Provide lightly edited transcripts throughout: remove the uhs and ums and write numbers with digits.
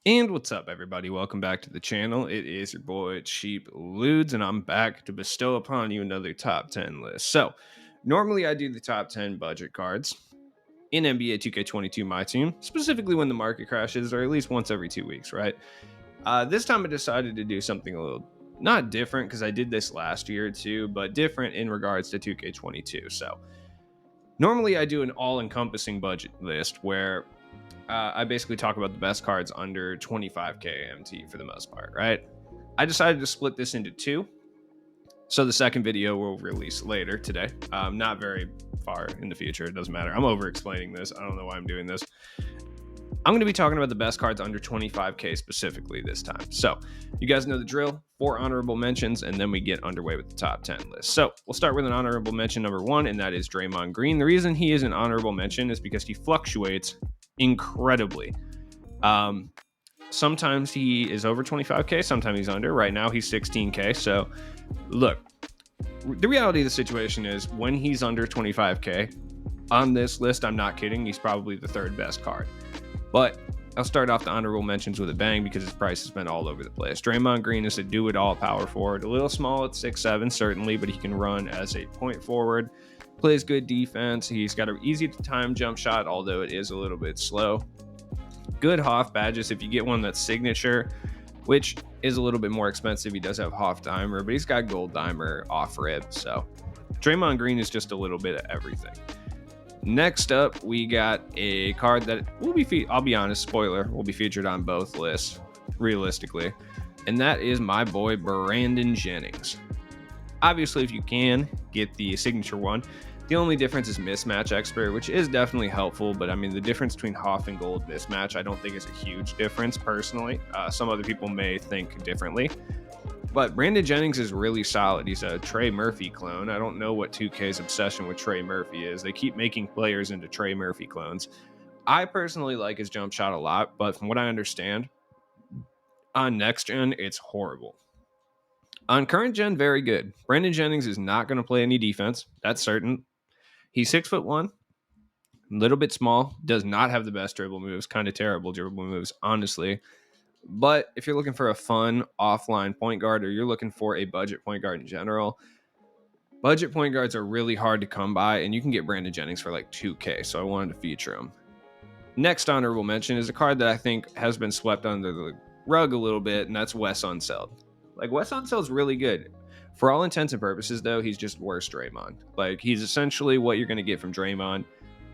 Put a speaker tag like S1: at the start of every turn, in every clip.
S1: And what's up, everybody? Welcome back to the channel. It is your boy Cheap Ludes, and I'm back to bestow upon you another top 10 list. So, normally I do the top 10 budget cards in NBA 2K22 My Team, specifically when the market crashes, or at least once every 2 weeks, right? This time I decided to do something a little not different because I did this last year too, but different in regards to 2K22. So, normally I do an all encompassing budget list where I basically talk about the best cards under 25k MT for the most part, right? I decided to split this into two. So the second video will release later today. Not very far in the future. It doesn't matter. I'm over explaining this. I don't know why I'm doing this. I'm going to be talking about the best cards under 25k specifically this time. So you guys know the drill. 4 honorable mentions, and then we get underway with the top 10 list. So we'll start with an honorable mention number 1, and that is Draymond Green. The reason he is an honorable mention is because he fluctuates incredibly. Sometimes he is over 25k, sometimes he's under. Right now he's 16k. So look, the reality of the situation is when he's under 25k on this list, I'm not kidding, he's probably the third best card. But I'll start off the honorable mentions with a bang because his price has been all over the place. Draymond Green is a do-it-all power forward. A little small at 6'7", certainly, but he can run as a point forward. Plays good defense. He's got an easy-to-time jump shot, although it is a little bit slow. Good Hoff badges if you get one that's signature, which is a little bit more expensive. He does have Hoff Dimer, but he's got Gold Dimer off rib. So Draymond Green is just a little bit of everything. Next up, we got a card that will be, I'll be honest, spoiler, will be featured on both lists, realistically. And that is my boy, Brandon Jennings. Obviously, if you can, get the signature one. The only difference is mismatch expert, which is definitely helpful. But I mean, the difference between Hoff and Gold mismatch, I don't think is a huge difference personally. Some other people may think differently. But Brandon Jennings is really solid. He's a Trey Murphy clone. I don't know what 2K's obsession with Trey Murphy is. They keep making players into Trey Murphy clones. I personally like his jump shot a lot, but from what I understand, on next gen, it's horrible. On current gen, very good. Brandon Jennings is not going to play any defense. That's certain. He's 6'1", a little bit small, does not have the best dribble moves, kind of terrible dribble moves, honestly. But if you're looking for a fun offline point guard, or you're looking for a budget point guard in general, budget point guards are really hard to come by, and you can get Brandon Jennings for like 2K, so I wanted to feature him. Next honorable mention is a card that I think has been swept under the rug a little bit, and that's Wes Unseld. Like, Wes Unseld's really good. For all intents and purposes, though, he's just worse Draymond. Like, he's essentially what you're going to get from Draymond,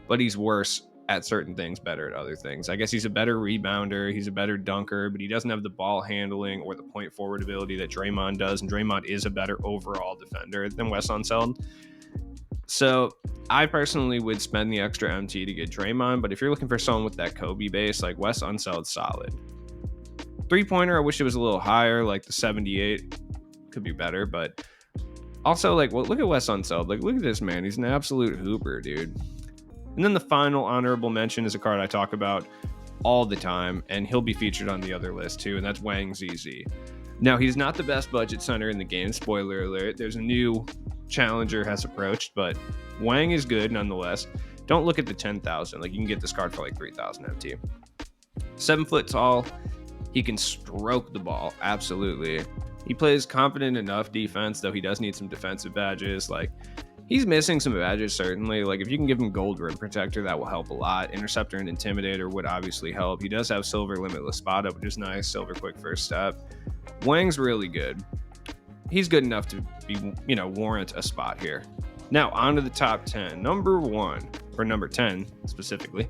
S1: but he's worse at certain things, better at other things. I guess he's a better rebounder, he's a better dunker, but he doesn't have the ball handling or the point forward ability that Draymond does, and Draymond is a better overall defender than Wes Unseld. So I personally would spend the extra MT to get Draymond, but if you're looking for someone with that Kobe base, like, Wes Unseld's solid. 3-pointer, I wish it was a little higher, like the 78 could be better, but also, like, well, look at Wes Unseld. Like, look at this man. He's an absolute hooper, dude. And then the final honorable mention is a card I talk about all the time, and he'll be featured on the other list too, and that's Wang ZZ. Now, he's not the best budget center in the game. Spoiler alert. There's a new challenger has approached, but Wang is good nonetheless. Don't look at the 10,000. Like, you can get this card for like 3,000 MT. 7 foot tall. He can stroke the ball. Absolutely. He plays confident enough defense, though he does need some defensive badges. Like, he's missing some badges, certainly. Like, if you can give him Gold Rim Protector, that will help a lot. Interceptor and Intimidator would obviously help. He does have Silver Limitless Spot Up, which is nice. Silver Quick First Step. Wang's really good. He's good enough to be, warrant a spot here. Now, on to the top 10. Number 1, or number 10 specifically,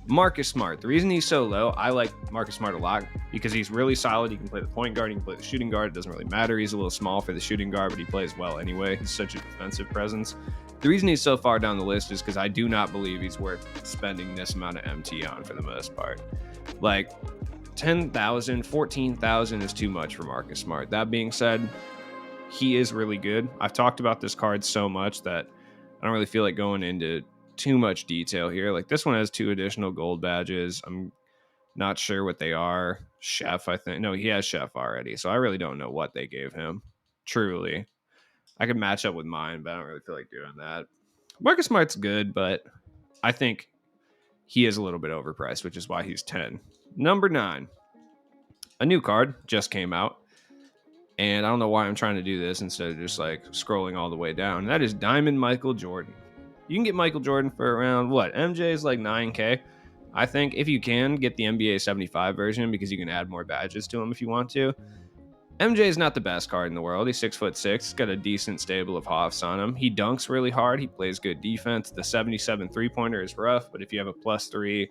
S1: Marcus Smart. The reason he's so low, I like Marcus Smart a lot because he's really solid. He can play the point guard, he can play the shooting guard. It doesn't really matter. He's a little small for the shooting guard, but he plays well anyway. He's such a defensive presence. The reason he's so far down the list is because I do not believe he's worth spending this amount of MT on for the most part. Like, 10,000, 14,000 is too much for Marcus Smart. That being said, he is really good. I've talked about this card so much that I don't really feel like going into too much detail here. Like, this one has 2 additional gold badges. I'm not sure what they are. Chef, I think. No, he has Chef already, so I really don't know what they gave him. Truly. I could match up with mine, but I don't really feel like doing that. Marcus Smart's good, but I think he is a little bit overpriced, which is why he's 10. Number 9. a new card just came out. And I don't know why I'm trying to do this instead of just like scrolling all the way down. That is Diamond Michael Jordan. You can get Michael Jordan for around what? MJ is like 9K. I think if you can get the NBA 75 version because you can add more badges to him if you want to. MJ is not the best card in the world. He's 6'6". He's got a decent stable of Hoffs on him. He dunks really hard. He plays good defense. The 77 3-pointer is rough, but if you have a +3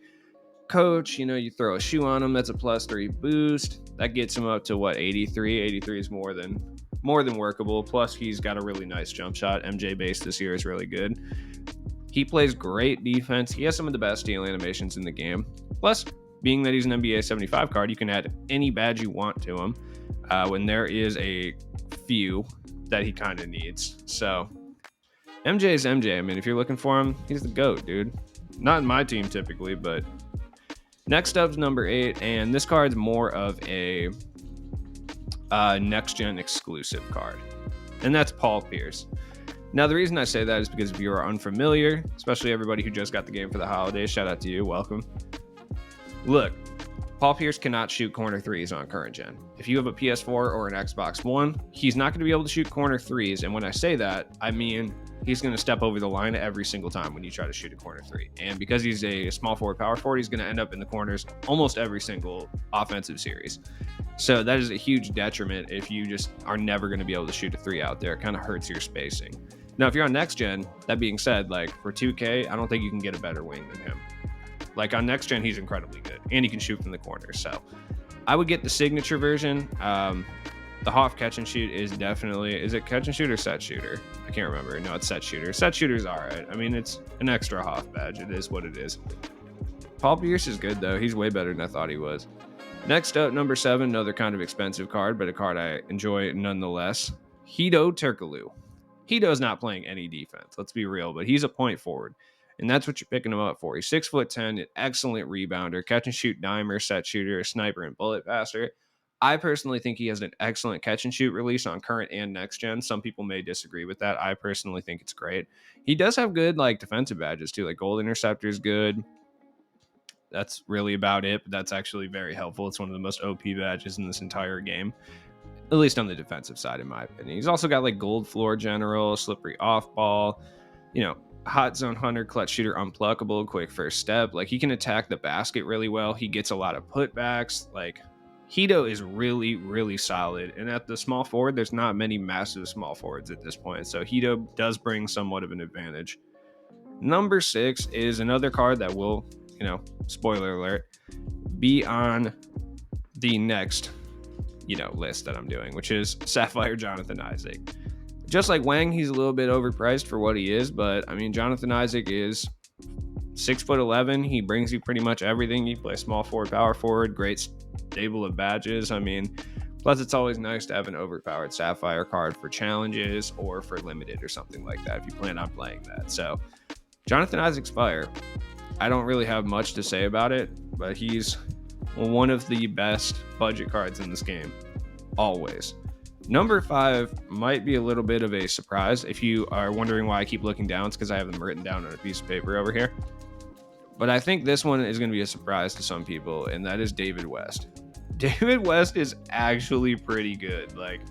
S1: coach, you throw a shoe on him, that's a +3 boost. That gets him up to what, 83? 83 is more than workable. Plus, he's got a really nice jump shot. MJ base this year is really good. He plays great defense. He has some of the best steal animations in the game. Plus, being that he's an NBA 75 card, you can add any badge you want to him when there is a few that he kind of needs. So, MJ is MJ. I mean, if you're looking for him, he's the GOAT, dude. Not in my team typically, but next up's number 8, and this card's more of a next-gen exclusive card, and that's Paul Pierce. Now, the reason I say that is because if you are unfamiliar, especially everybody who just got the game for the holidays, shout out to you, welcome. Look, Paul Pierce cannot shoot corner threes on current gen. If you have a PS4 or an Xbox One, he's not going to be able to shoot corner threes, and when I say that, I mean he's going to step over the line every single time when you try to shoot a corner three. And because he's a small forward, power forward, he's going to end up in the corners almost every single offensive series. So that is a huge detriment if you just are never going to be able to shoot a three out there. It kind of hurts your spacing. Now, if you're on next gen, that being said, like for 2K, I don't think you can get a better wing than him. Like on next gen, he's incredibly good and he can shoot from the corner. So I would get the signature version. The Hoff catch and shoot is definitely, is it catch and shoot or set shooter? I can't remember. No, it's set shooter. Set shooter's all right. I mean, it's an extra Hoff badge. It is what it is. Paul Pierce is good though. He's way better than I thought he was. Next up, number 7, another kind of expensive card, but a card I enjoy nonetheless. Hedo Turkoglu. Hedo's not playing any defense, let's be real, but he's a point forward, and that's what you're picking him up for. He's 6'10", an excellent rebounder, catch and shoot dimer, set shooter, sniper, and bullet passer. I personally think he has an excellent catch and shoot release on current and next gen. Some people may disagree with that. I personally think it's great. He does have good like defensive badges too, like gold interceptor is good. That's really about it, but that's actually very helpful. It's one of the most OP badges in this entire game, at least on the defensive side, in my opinion. He's also got like gold floor general, slippery off ball, hot zone hunter, clutch shooter, unpluckable, quick first step. Like he can attack the basket really well. He gets a lot of putbacks. Like Hedo is really, really solid. And at the small forward, there's not many massive small forwards at this point. So Hedo does bring somewhat of an advantage. Number 6 is another card that will, spoiler alert, be on the next list that I'm doing, which is Sapphire Jonathan Isaac. Just like Wang, he's a little bit overpriced for what he is, but I mean, Jonathan Isaac is 6'11". He brings you pretty much everything. You play small forward, power forward, great stable of badges. I mean, plus it's always nice to have an overpowered Sapphire card for challenges or for limited or something like that if you plan on playing that. So Jonathan Isaac's fire. I don't really have much to say about it, but he's one of the best budget cards in this game, always. Number 5 might be a little bit of a surprise. If you are wondering why I keep looking down, it's because I have them written down on a piece of paper over here. But I think this one is going to be a surprise to some people, and that is David West. David West is actually pretty good. Like,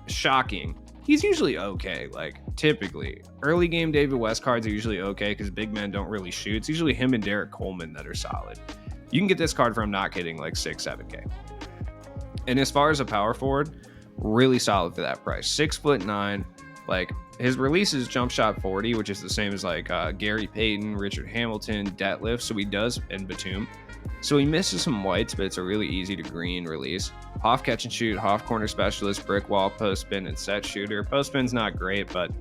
S1: shocking. He's usually okay. Like, typically, early game David West cards are usually okay because big men don't really shoot. It's usually him and Derek Coleman that are solid. You can get this card for, I'm not kidding, like 6-7K. And as far as a power forward, really solid for that price. 6'9". Like his release is jump shot 40, which is the same as like Gary Payton, Richard Hamilton, Detlef. So he does, and Batum. So he misses some whites, but it's a really easy to green release. Hoff catch and shoot, Hoff corner specialist, brick wall, post spin, and set shooter. Post spin's not great, but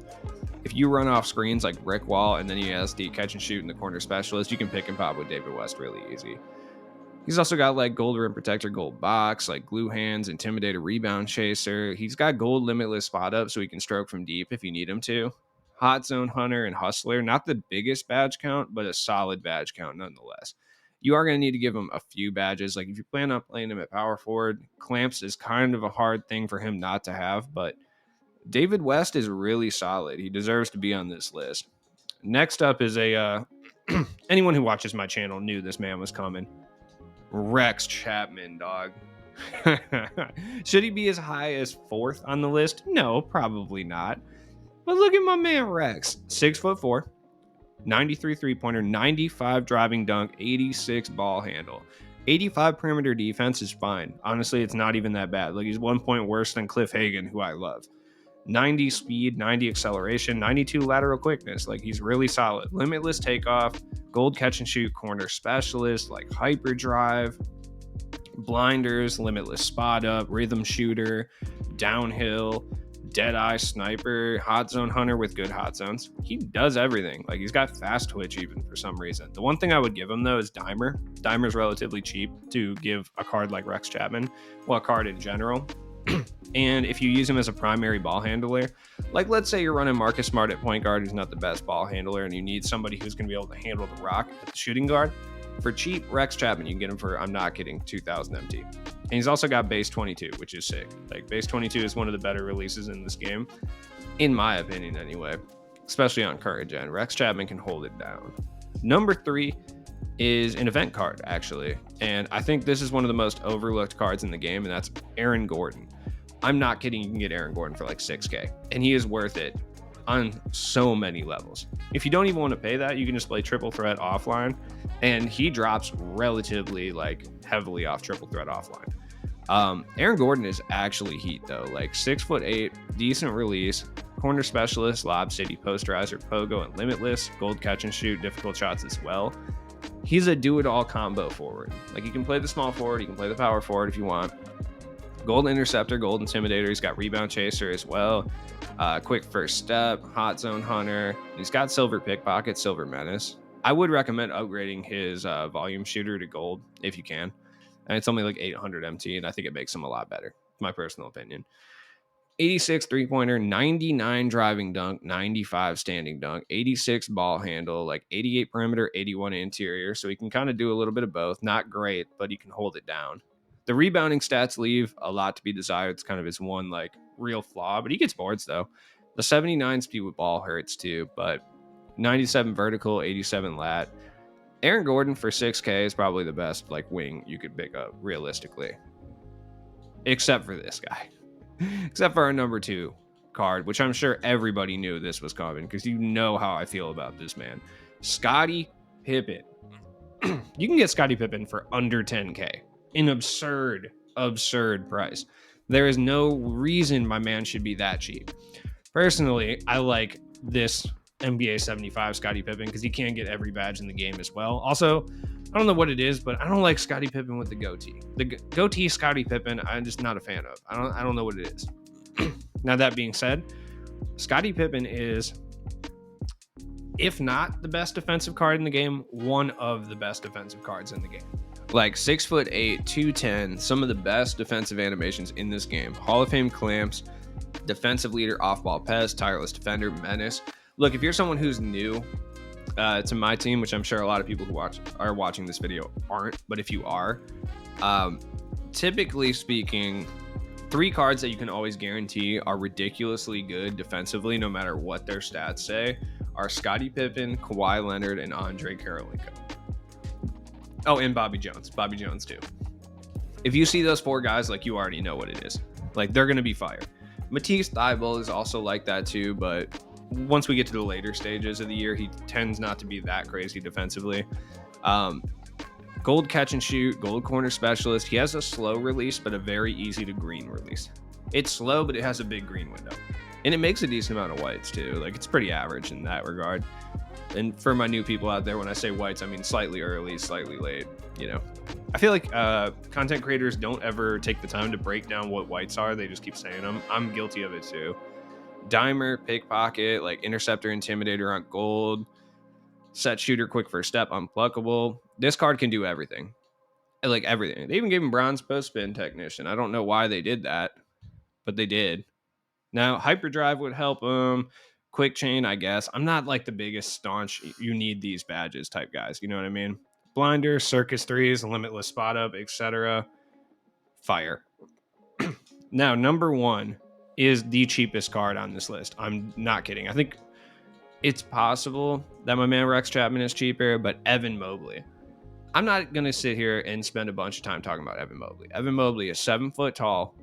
S1: if you run off screens like brick wall and then he has the catch and shoot and the corner specialist, you can pick and pop with David West really easy. He's also got like gold rim protector, gold box, like glue hands, intimidator, rebound chaser. He's got gold limitless spot up so he can stroke from deep if you need him to. Hot zone hunter and hustler, not the biggest badge count, but a solid badge count nonetheless. You are going to need to give him a few badges. Like if you plan on playing him at power forward, clamps is kind of a hard thing for him not to have, but David West is really solid. He deserves to be on this list. Next up is a anyone who watches my channel knew this man was coming. Rex Chapman, dog. Should he be as high as 4th on the list? No, probably not. But look at my man Rex, 6'4", 93 three-pointer, 95 driving dunk, 86 ball handle. 85 perimeter defense is fine. Honestly, it's not even that bad. Like, he's 1 point worse than Cliff Hagan, who I love. 90 speed, 90 acceleration, 92 lateral quickness. Like, he's really solid. Limitless takeoff, gold catch and shoot corner specialist, like hyperdrive, blinders, limitless spot up, rhythm shooter, downhill, dead-eye sniper, hot zone hunter with good hot zones. He does everything. Like, he's got fast twitch even for some reason. The one thing I would give him, though, is Dimer. Dimer's relatively cheap to give a card like Rex Chapman, well, a card in general. And if you use him as a primary ball handler, like let's say you're running Marcus Smart at point guard, who's not the best ball handler, and you need somebody who's going to be able to handle the rock at the shooting guard, for cheap, Rex Chapman, you can get him for, I'm not kidding, 2,000 MT. And he's also got base 22, which is sick. Like, base 22 is one of the better releases in this game, in my opinion anyway, especially on current gen. Rex Chapman can hold it down. Number 3 is an event card, actually. And I think this is one of the most overlooked cards in the game, and that's Aaron Gordon. I'm not kidding, you can get Aaron Gordon for like 6K, and he is worth it on so many levels. If you don't even want to pay that, you can just play triple threat offline, and he drops relatively like heavily off triple threat offline. Aaron Gordon is actually heat though, like 6'8", decent release, corner specialist, lob city, posterizer, pogo, and limitless, gold catch and shoot, difficult shots as well. He's a do-it-all combo forward. Like, you can play the small forward, you can play the power forward if you want. Gold interceptor, gold intimidator. He's got rebound chaser as well. Quick first step, hot zone hunter. He's got silver pickpocket, silver menace. I would recommend upgrading his volume shooter to gold if you can. And it's only like 800 MT, and I think it makes him a lot better, my personal opinion. 86 three-pointer, 99 driving dunk, 95 standing dunk, 86 ball handle, like 88 perimeter, 81 interior. So he can kind of do a little bit of both. Not great, but he can hold it down. The rebounding stats leave a lot to be desired. It's kind of his one like real flaw, but he gets boards though. The 79 speed with ball hurts too, but 97 vertical, 87 lat. Aaron Gordon for 6K is probably the best like wing you could pick up realistically. Except for this guy. Except for our number 2 card, which I'm sure everybody knew this was coming because you know how I feel about this man. Scotty Pippen. You can get Scotty Pippen for under 10K. An absurd price. There is no reason my man should be that cheap. Personally, I like this NBA 75 Scotty Pippen because he can get every badge in the game as well. Also, I don't know what it is, but I don't like Scotty Pippen with the goatee. The goatee Scotty Pippen, I'm just not a fan of. I don't know what it is. Now, that being said, Scotty Pippen is, if not the best defensive card in the game, one of the best defensive cards in the game. Like 6'8", 210, some of the best defensive animations in this game. Hall of Fame clamps, defensive leader, off-ball pest, tireless defender, menace. Look, if you're someone who's new to my team, which I'm sure a lot of people who are watching this video aren't, but if you are, typically speaking, 3 cards that you can always guarantee are ridiculously good defensively, no matter what their stats say, are Scottie Pippen, Kawhi Leonard, and Andre Karolinko. Oh, and Bobby Jones. Bobby Jones, too. If you see those 4 guys, like, you already know what it is. Like, they're going to be fire. Matisse Thybulle is also like that, too, but once we get to the later stages of the year, he tends not to be that crazy defensively. Gold catch and shoot, gold corner specialist. He has a slow release, but a very easy to green release. It's slow, but it has a big green window. And it makes a decent amount of whites, too. Like, it's pretty average in that regard. And for my new people out there, when I say whites, I mean slightly early, slightly late, you know. I feel like content creators don't ever take the time to break down what whites are. They just keep saying them. I'm guilty of it too. Dimer, pickpocket, like interceptor, intimidator on gold, set shooter, quick first step, unpluckable. This card can do everything. Like everything. They even gave him bronze post spin technician. I don't know why they did that, but they did. Now, hyperdrive would help him. Quick chain, I guess. I'm not like the biggest staunch you need these badges type guys. You know what I mean? Blinder, circus threes, limitless spot up, etc. Fire. Now, number 1 is the cheapest card on this list. I'm not kidding. I think it's possible that my man Rex Chapman is cheaper, but Evan Mobley. I'm not going to sit here and spend a bunch of time talking about Evan Mobley. Evan Mobley is 7 foot tall,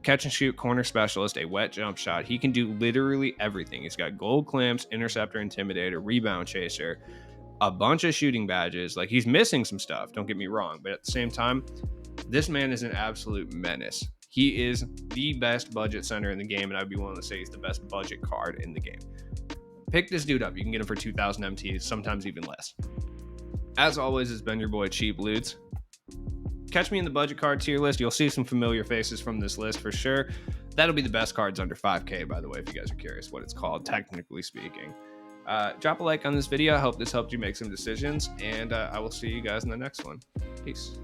S1: catch and shoot corner specialist, a wet jump shot. He can do literally everything. He's got gold clamps, interceptor, intimidator, rebound chaser, a bunch of shooting badges. Like, he's missing some stuff, don't get me wrong, but at the same time, this man is an absolute menace. He is the best budget center in the game, and I'd be willing to say he's the best budget card in the game. Pick this dude up. You can get him for 2,000 MTs, sometimes even less. As always, it's been your boy Cheap Loots. Catch me in the budget card tier list. You'll see some familiar faces from this list for sure. That'll be the best cards under 5K, by the way, if you guys are curious what it's called, technically speaking. Drop a like on this video. I hope this helped you make some decisions, and I will see you guys in the next one. Peace.